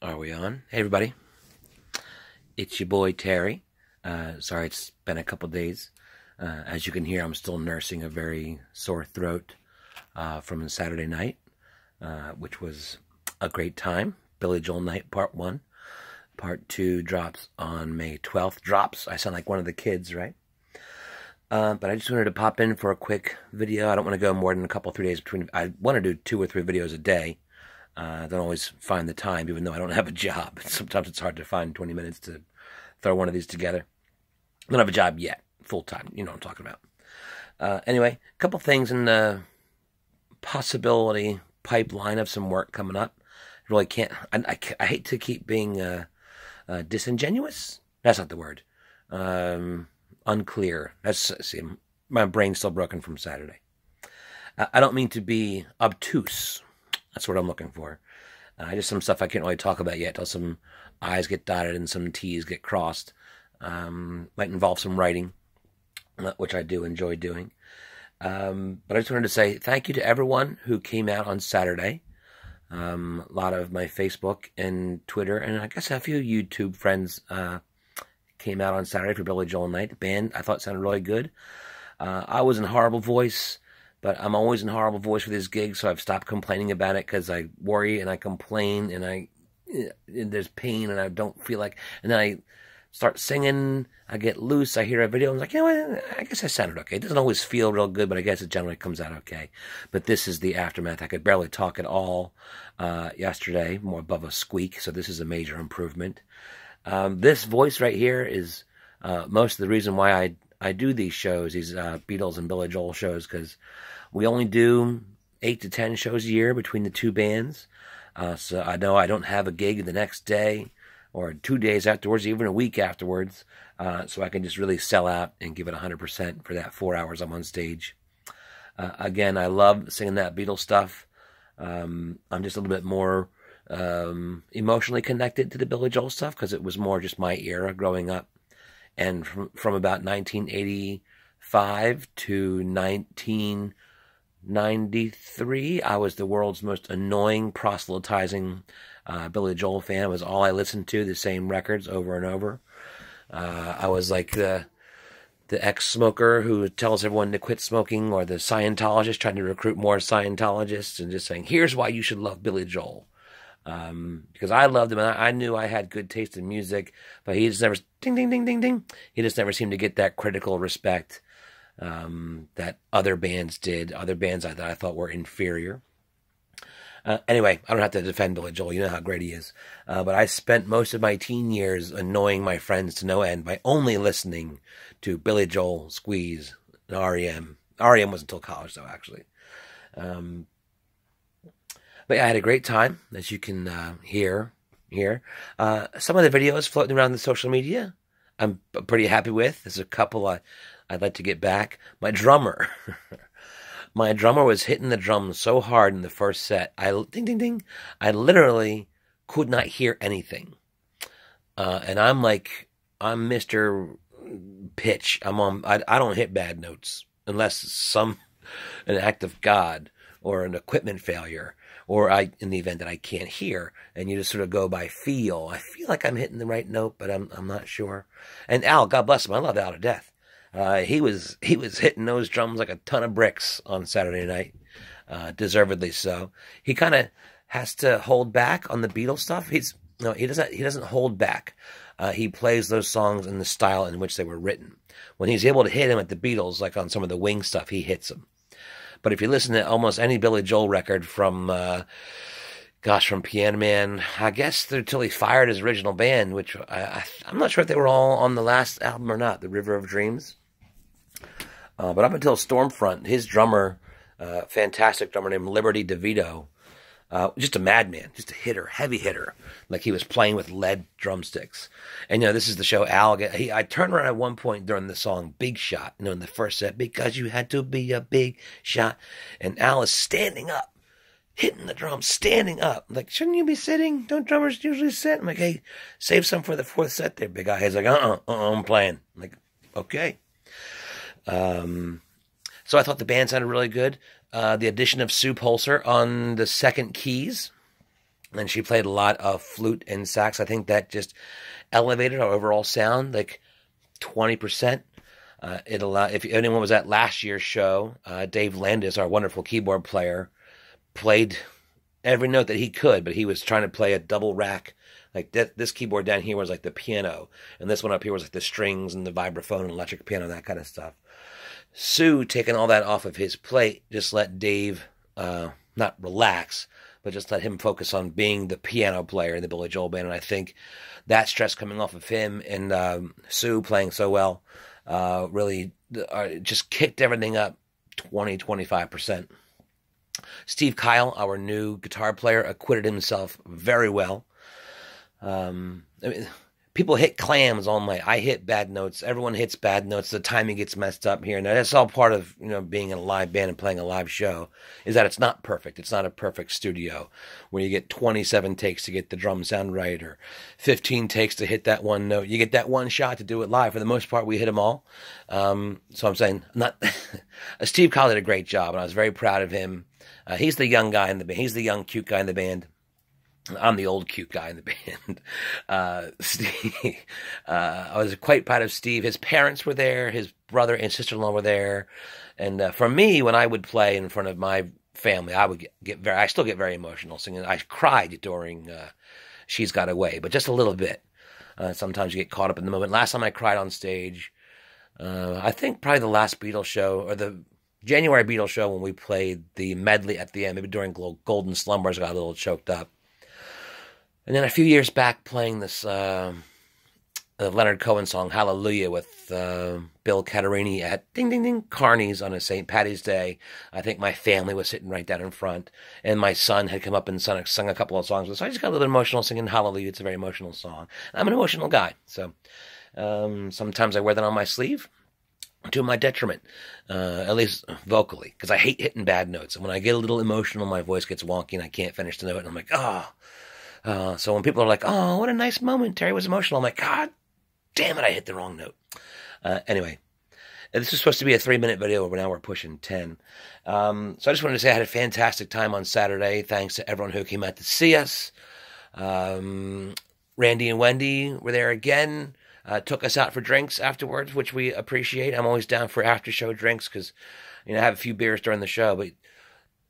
Are we on? Hey, everybody. It's your boy, Terry. Sorry, it's been a couple days. As you can hear, I'm still nursing a very sore throat from Saturday night, which was a great time. Billy Joel Night, Part 1. Part 2 drops on May 12th. Drops. I sound like one of the kids, right? But I just wanted to pop in for a quick video. I don't want to go more than a couple, 3 days between. I want to do 2 or 3 videos a day. I don't always find the time, even though I don't have a job. Sometimes it's hard to find 20 minutes to throw one of these together. I don't have a job yet, full-time. You know what I'm talking about. Anyway, a couple things in the possibility pipeline of some work coming up. I really can't. I hate to keep being disingenuous. That's not the word. Unclear. See, my brain's still broken from Saturday. I don't mean to be obtuse. That's what I'm looking for. Just some stuff I can't really talk about yet, till some I's get dotted and some T's get crossed. Might involve some writing, which I do enjoy doing. But I just wanted to say thank you to everyone who came out on Saturday. A lot of my Facebook and Twitter, and I guess a few YouTube friends came out on Saturday for Billy Joel Night. The band, I thought, sounded really good. I was in horrible voice. But I'm always in horrible voice for this gig, so I've stopped complaining about it because I worry and I complain and there's pain and I don't feel like. And then I start singing, I get loose, I hear a video, and I'm like, you know what, I guess I sounded okay. It doesn't always feel real good, but I guess it generally comes out okay. But this is the aftermath. I could barely talk at all yesterday, more above a squeak, so this is a major improvement. This voice right here is most of the reason why I do these shows, these Beatles and Billy Joel shows, because we only do 8 to 10 shows a year between the two bands. So I know I don't have a gig the next day or 2 days afterwards, even a week afterwards. So I can just really sell out and give it 100% for that 4 hours I'm on stage. Again, I love singing that Beatles stuff. I'm just a little bit more emotionally connected to the Billy Joel stuff because it was more just my era growing up. And from about 1985 to 1993, I was the world's most annoying, proselytizing Billy Joel fan. It was all I listened to, the same records over and over. I was like the ex-smoker who tells everyone to quit smoking, or the Scientologist trying to recruit more Scientologists and just saying, here's why you should love Billy Joel. Because I loved him, and I knew I had good taste in music, but he just never, ding, ding, ding, ding, ding. He just never seemed to get that critical respect that other bands did, other bands that I thought were inferior. Anyway, I don't have to defend Billy Joel. You know how great he is. But I spent most of my teen years annoying my friends to no end by only listening to Billy Joel, Squeeze, and R.E.M. R.E.M. wasn't until college, though, actually. But yeah, I had a great time, as you can hear here. Some of the videos floating around the social media, I'm pretty happy with. There's a couple I'd like to get back. My drummer, my drummer was hitting the drums so hard in the first set. Ding, ding, ding. I literally could not hear anything. And I'm Mr. Pitch. I don't hit bad notes unless an act of God or an equipment failure, or in the event that I can't hear, and you just sort of go by feel. I feel like I'm hitting the right note, but I'm not sure. And Al, God bless him, I love Al to death. He was hitting those drums like a ton of bricks on Saturday night, deservedly so. He kind of has to hold back on the Beatles stuff. He doesn't hold back. He plays those songs in the style in which they were written. When he's able to hit them at the Beatles, like on some of the Wing stuff, he hits them. But if you listen to almost any Billy Joel record from, from Piano Man, I guess until he fired his original band, which I'm not sure if they were all on the last album or not, The River of Dreams. But up until Stormfront, his drummer, fantastic drummer named Liberty DeVito, just a madman, just a hitter, heavy hitter, like he was playing with lead drumsticks. And, this is the show Al, I turned around at one point during the song Big Shot, in the first set, because you had to be a big shot. And Al is standing up, hitting the drums, standing up. I'm like, shouldn't you be sitting? Don't drummers usually sit? I'm like, hey, save some for the fourth set there, big guy. He's like, I'm playing. I'm like, okay. So I thought the band sounded really good. The addition of Sue Polser on the second keys and she played a lot of flute and sax. I think that just elevated our overall sound like 20%. It allowed, if anyone was at last year's show, Dave Landis, our wonderful keyboard player, played every note that he could, but he was trying to play a double rack. Like this keyboard down here was like the piano, and this one up here was like the strings and the vibraphone and electric piano and that kind of stuff. Sue, taking all that off of his plate, just let Dave not relax, but just let him focus on being the piano player in the Billy Joel band. And I think that stress coming off of him and Sue playing so well really just kicked everything up 20-25%. Steve Kyle, our new guitar player, acquitted himself very well. I mean, people hit clams all night. I hit bad notes. Everyone hits bad notes. The timing gets messed up here and there. That's all part of, being in a live band and playing a live show, is that it's not perfect. It's not a perfect studio where you get 27 takes to get the drum sound right or 15 takes to hit that one note. You get that one shot to do it live. For the most part, we hit them all. So I'm saying, Steve Kyle did a great job, and I was very proud of him. He's the young guy in the band. He's the young, cute guy in the band. I'm the old, cute guy in the band. Steve, I was quite proud of Steve. His parents were there. His brother and sister-in-law were there. And for me, when I would play in front of my family, I would I still get very emotional singing. I cried during She's Got Away, but just a little bit. Sometimes you get caught up in the moment. Last time I cried on stage, I think probably the last Beatles show, or the January Beatles show when we played the medley at the end, maybe during Golden Slumbers, I got a little choked up. And then a few years back, playing this Leonard Cohen song, Hallelujah, with Bill Catarini at Ding Ding Ding Carney's on a St. Patty's Day. I think my family was sitting right down in front, and my son had come up and sung a couple of songs. So I just got a little bit emotional singing Hallelujah. It's a very emotional song. I'm an emotional guy, so sometimes I wear that on my sleeve, to my detriment, at least vocally, because I hate hitting bad notes. And when I get a little emotional, my voice gets wonky and I can't finish the note, and I'm like, oh. So when people are like, oh, what a nice moment, Terry was emotional, I'm like, God damn it, I hit the wrong note. Anyway, this is supposed to be a 3-minute video, but now we're pushing 10. So I just wanted to say I had a fantastic time on Saturday. Thanks to everyone who came out to see us. Randy and Wendy were there again. Took us out for drinks afterwards, which we appreciate. I'm always down for after-show drinks because, I have a few beers during the show, but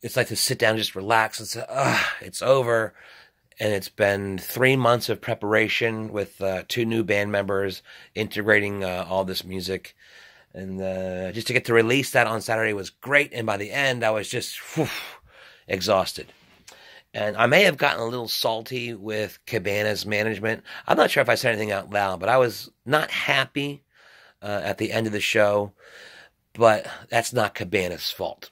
it's like to sit down and just relax and say, it's over. And it's been 3 months of preparation with 2 new band members integrating all this music. And just to get to release that on Saturday was great. And by the end, I was just exhausted. And I may have gotten a little salty with Cabana's management. I'm not sure if I said anything out loud, but I was not happy at the end of the show. But that's not Cabana's fault.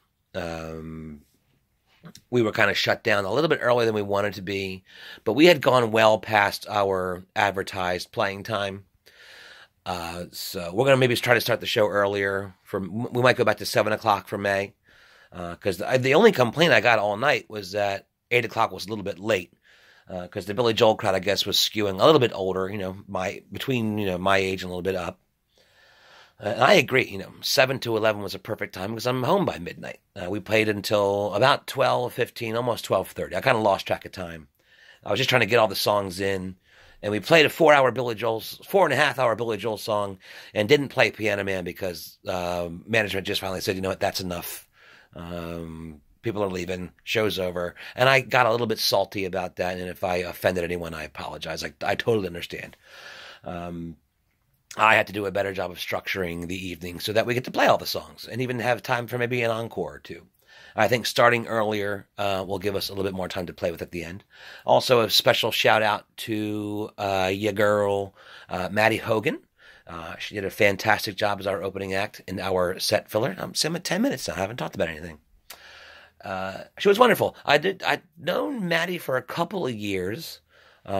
We were kind of shut down a little bit earlier than we wanted to be, but we had gone well past our advertised playing time. So we're going to maybe try to start the show earlier. We might go back to 7 o'clock for May, because the only complaint I got all night was that 8 o'clock was a little bit late, because the Billy Joel crowd, I guess, was skewing a little bit older, between my age and a little bit up. And I agree, 7 to 11 was a perfect time because I'm home by midnight. We played until about 12:15, almost 12:30. I kind of lost track of time. I was just trying to get all the songs in. And we played a 4.5-hour Billy Joel song and didn't play Piano Man because management just finally said, that's enough. People are leaving. Show's over. And I got a little bit salty about that. And if I offended anyone, I apologize. I totally understand. I had to do a better job of structuring the evening so that we get to play all the songs and even have time for maybe an encore or two. I think starting earlier will give us a little bit more time to play with at the end. Also, a special shout out to your girl, Maddie Hogan. She did a fantastic job as our opening act in our set filler. I'm at 10 minutes now. I haven't talked about anything. She was wonderful. I'd known Maddie for a couple of years.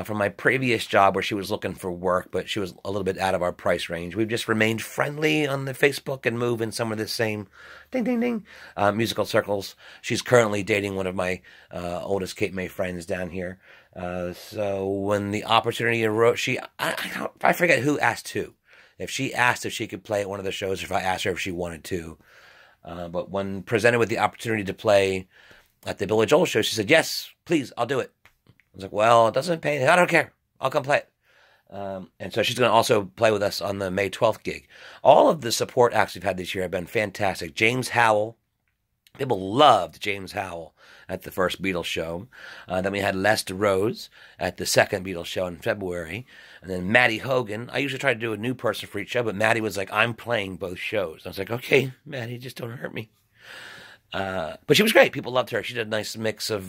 From my previous job where she was looking for work, but she was a little bit out of our price range. We've just remained friendly on the Facebook and move in some of the same musical circles. She's currently dating one of my oldest Cape May friends down here. So when the opportunity arose, I forget who asked who. If she asked if she could play at one of the shows, or if I asked her if she wanted to. But when presented with the opportunity to play at the Billy Joel show, she said, yes, please, I'll do it. was like, well, it doesn't pay. I don't care. I'll come play it. And so she's going to also play with us on the May 12th gig. All of the support acts we've had this year have been fantastic. James Howell. People loved James Howell at the first Beatles show. Then we had Lester Rose at the second Beatles show in February. And then Maddie Hogan. I usually try to do a new person for each show, but Maddie was like, I'm playing both shows. I was like, okay, Maddie, just don't hurt me. But she was great. People loved her. She did a nice mix of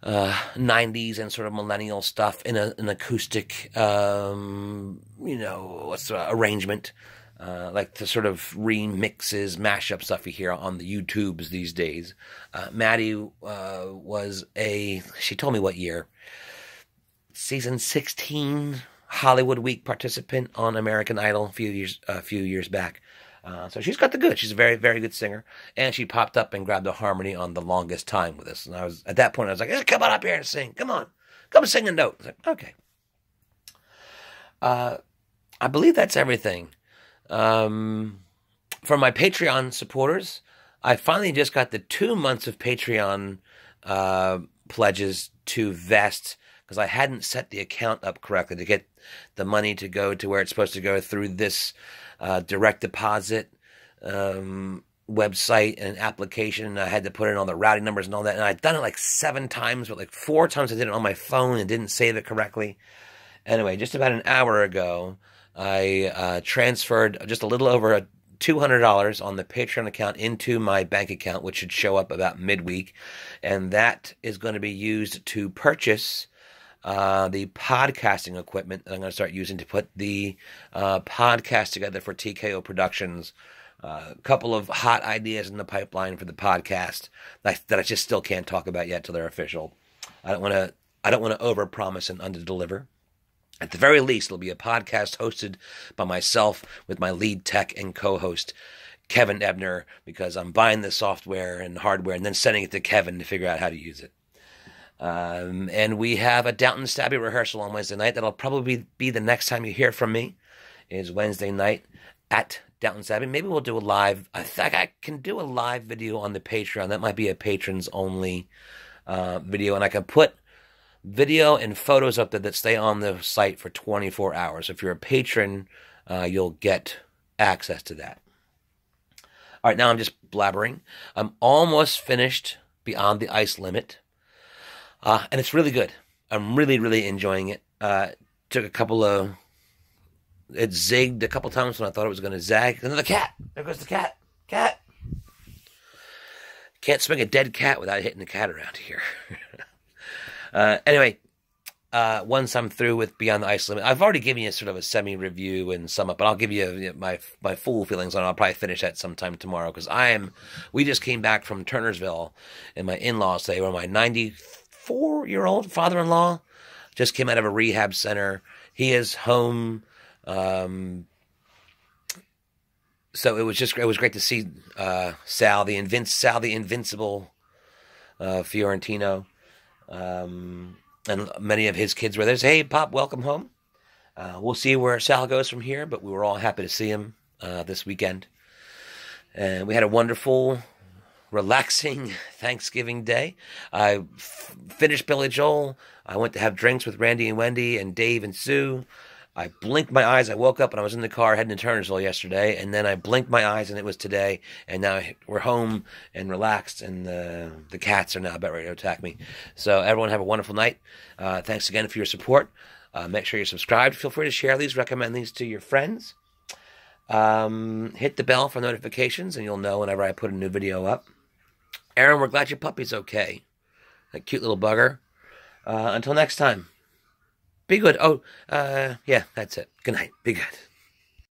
90s and sort of millennial stuff in an acoustic, arrangement. Like the sort of remixes, mashup stuff you hear on the YouTubes these days. Maddie she told me what year, season 16 Hollywood Week participant on American Idol a few years back. So she's got the good. She's a very, very good singer. And she popped up and grabbed a harmony on The Longest Time with us. And at that point, I was like, hey, come on up here and sing. Come on. Come sing a note. I was like, okay. I believe that's everything. For my Patreon supporters, I finally just got the 2 months of Patreon pledges to vest because I hadn't set the account up correctly to get the money to go to where it's supposed to go through this direct deposit website and application. And I had to put in all the routing numbers and all that. And I'd done it like 7 times, but like 4 times I did it on my phone and didn't save it correctly. Anyway, just about an hour ago, I transferred just a little over $200 on the Patreon account into my bank account, which should show up about midweek. And that is going to be used to purchase the podcasting equipment that I'm going to start using to put the podcast together for TKO Productions. A couple of hot ideas in the pipeline for the podcast that I just still can't talk about yet till they're official. I don't want to overpromise and underdeliver. At the very least, it'll be a podcast hosted by myself with my lead tech and co-host, Kevin Ebner, because I'm buying the software and hardware and then sending it to Kevin to figure out how to use it. And we have a Downton Stabby rehearsal on Wednesday night. That'll probably be the next time you hear from me, is Wednesday night at Downton Stabby. Maybe we'll do a live. I think I can do a live video on the Patreon. That might be a patrons only video, and I can put video and photos up there that stay on the site for 24 hours. If you're a patron, you'll get access to that. All right, now I'm just blabbering. I'm almost finished Beyond the Ice Limit. And it's really good. I'm really, really enjoying it. Took a couple of... It zigged a couple times when I thought it was going to zag. Another cat. There goes the cat. Cat. Can't swing a dead cat without hitting the cat around here. Anyway, once I'm through with Beyond the Ice Limit, I've already given you sort of a semi-review and sum up, but I'll give you my full feelings on it. I'll probably finish that sometime tomorrow because we just came back from Turnersville and my in-laws today, where my 94-year-old father-in-law just came out of a rehab center. He is home. So it was great to see Sal the Invincible Fiorentino. And many of his kids were there. Hey, Pop, welcome home. We'll see where Sal goes from here, but we were all happy to see him this weekend. And we had a wonderful, relaxing Thanksgiving day. I finished Billy Joel. I went to have drinks with Randy and Wendy and Dave and Sue. I blinked my eyes. I woke up and I was in the car heading to Turnersville yesterday, and then I blinked my eyes and it was today. And now we're home and relaxed, and the cats are now about ready to attack me. So everyone have a wonderful night. Thanks again for your support. Make sure you're subscribed. Feel free to share these, recommend these to your friends. Hit the bell for notifications, and you'll know whenever I put a new video up. Aaron, we're glad your puppy's okay. That cute little bugger. Until next time. Be good. Oh, yeah, that's it. Good night. Be good.